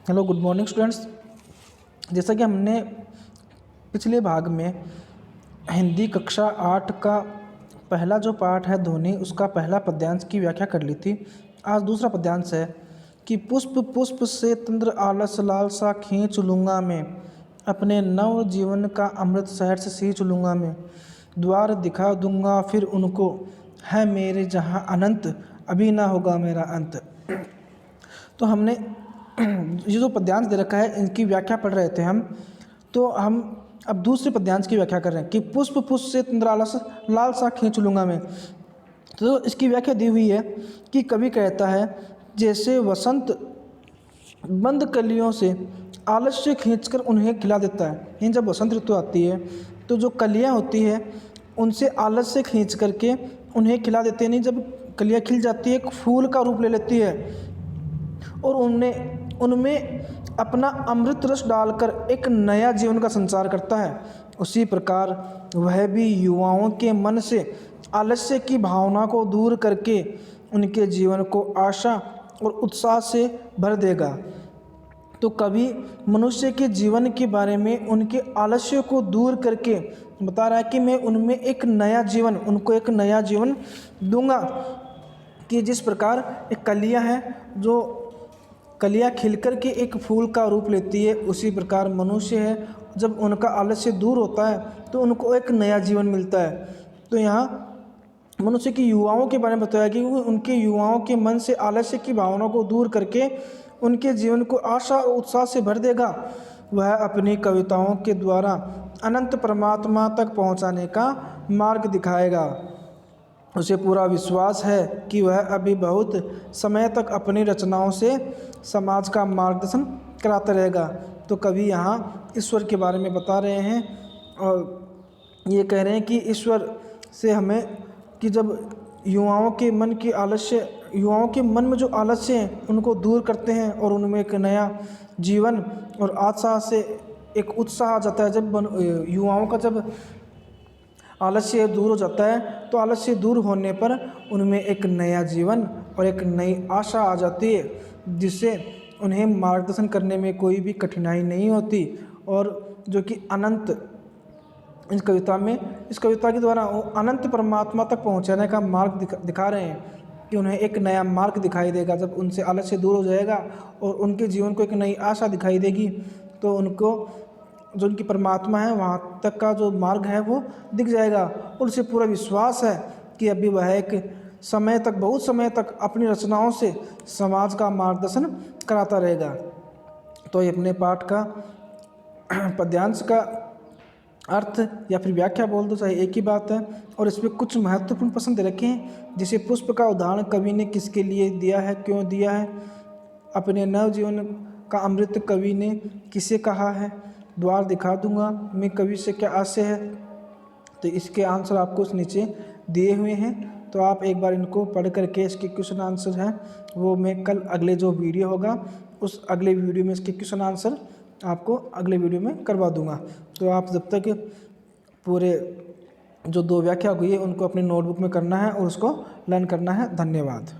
Hello, good morning students. जैसा कि हमने पिछले भाग में हिंदी कक्षा 8 का पहला जो पाठ है ध्वनि, उसका पहला पद्यांश की व्याख्या कर ली थी। आज दूसरा पद्यांश है कि पुष्प पुष्प से तंद्र आलस लालसा खींच लूँगा मैं, अपने नव जीवन का अमृत शहर से सींच लूँगा मैं, द्वार दिखा दूँगा फिर उनको, है मेरे जहाँ अनंत, अभी ना होगा मेरा अंत। तो हमने ये जो पद्यांश दे रखा है इनकी व्याख्या पढ़ रहे थे हम। तो हम अब दूसरे पद्यांश की व्याख्या कर रहे हैं कि पुष्प पुष्प से तंद्रालस लाल सा खींच लूँगा मैं। तो इसकी व्याख्या दी हुई है कि कवि कहता है, जैसे वसंत बंद कलियों से आलस्य खींचकर उन्हें खिला देता है। यानी जब वसंत ऋतु आती है तो जो कलियाँ होती है उनसे आलस्य खींच करके उन्हें खिला देते हैं। नहीं, जब कलियाँ खिल जाती है एक फूल का रूप ले लेती है और उनमें अपना अमृत रस डालकर एक नया जीवन का संचार करता है। उसी प्रकार वह भी युवाओं के मन से आलस्य की भावना को दूर करके उनके जीवन को आशा और उत्साह से भर देगा। तो कवि मनुष्य के जीवन के बारे में उनके आलस्य को दूर करके बता रहा है कि मैं उनमें उनको एक नया जीवन दूंगा। कि जिस प्रकार एक कलियां हैं, जो कलियां खिलकर के एक फूल का रूप लेती है, उसी प्रकार मनुष्य है, जब उनका आलस्य दूर होता है तो उनको एक नया जीवन मिलता है। तो यहाँ मनुष्य की युवाओं के बारे में बताया कि वो उनके युवाओं के मन से आलस्य की भावना को दूर करके उनके जीवन को आशा और उत्साह से भर देगा। वह अपनी कविताओं के द्वारा अनंत परमात्मा तक पहुंचाने का मार्ग दिखाएगा। उसे पूरा विश्वास है कि वह अभी बहुत समय तक अपनी रचनाओं से समाज का मार्गदर्शन कराता रहेगा। तो कवि यहाँ ईश्वर के बारे में बता रहे हैं और ये कह रहे हैं कि ईश्वर से हमें कि जब युवाओं के मन में जो आलस्य है उनको दूर करते हैं और उनमें एक नया जीवन और आशा से एक उत्साह आ जाता है। जब युवाओं का जब आलस्य दूर हो जाता है तो आलस्य दूर होने पर उनमें एक नया जीवन और एक नई आशा आ जाती है, जिससे उन्हें मार्गदर्शन करने में कोई भी कठिनाई नहीं होती। और जो कि अनंत इस कविता के द्वारा वो अनंत परमात्मा तक पहुंचाने का मार्ग दिखा रहे हैं कि उन्हें एक नया मार्ग दिखाई देगा। जब उनसे आलस्य दूर हो जाएगा और उनके जीवन को एक नई आशा दिखाई देगी तो उनको जो उनकी परमात्मा है वहाँ तक का जो मार्ग है वो दिख जाएगा। और उसे पूरा विश्वास है कि अभी वह बहुत समय तक अपनी रचनाओं से समाज का मार्गदर्शन कराता रहेगा। तो ये अपने पाठ का पद्यांश का अर्थ या फिर व्याख्या बोल दो, चाहे एक ही बात है। और इसमें कुछ महत्वपूर्ण प्रश्न दे रखे हैं, जैसे पुष्प का उदाहरण कवि ने किसके लिए दिया है, क्यों दिया है, अपने नव जीवन का अमृत कवि ने किसे कहा है, द्वार दिखा दूंगा मैं कवि से क्या आशय है। तो इसके आंसर आपको उस नीचे दिए हुए हैं, तो आप एक बार इनको पढ़ करके इसके क्वेश्चन आंसर हैं वो मैं कल अगले जो वीडियो होगा उस अगले वीडियो में इसके क्वेश्चन आंसर आपको अगले वीडियो में करवा दूंगा। तो आप जब तक पूरे जो 2 व्याख्या हुई है उनको अपनी नोटबुक में करना है और उसको लर्न करना है। धन्यवाद।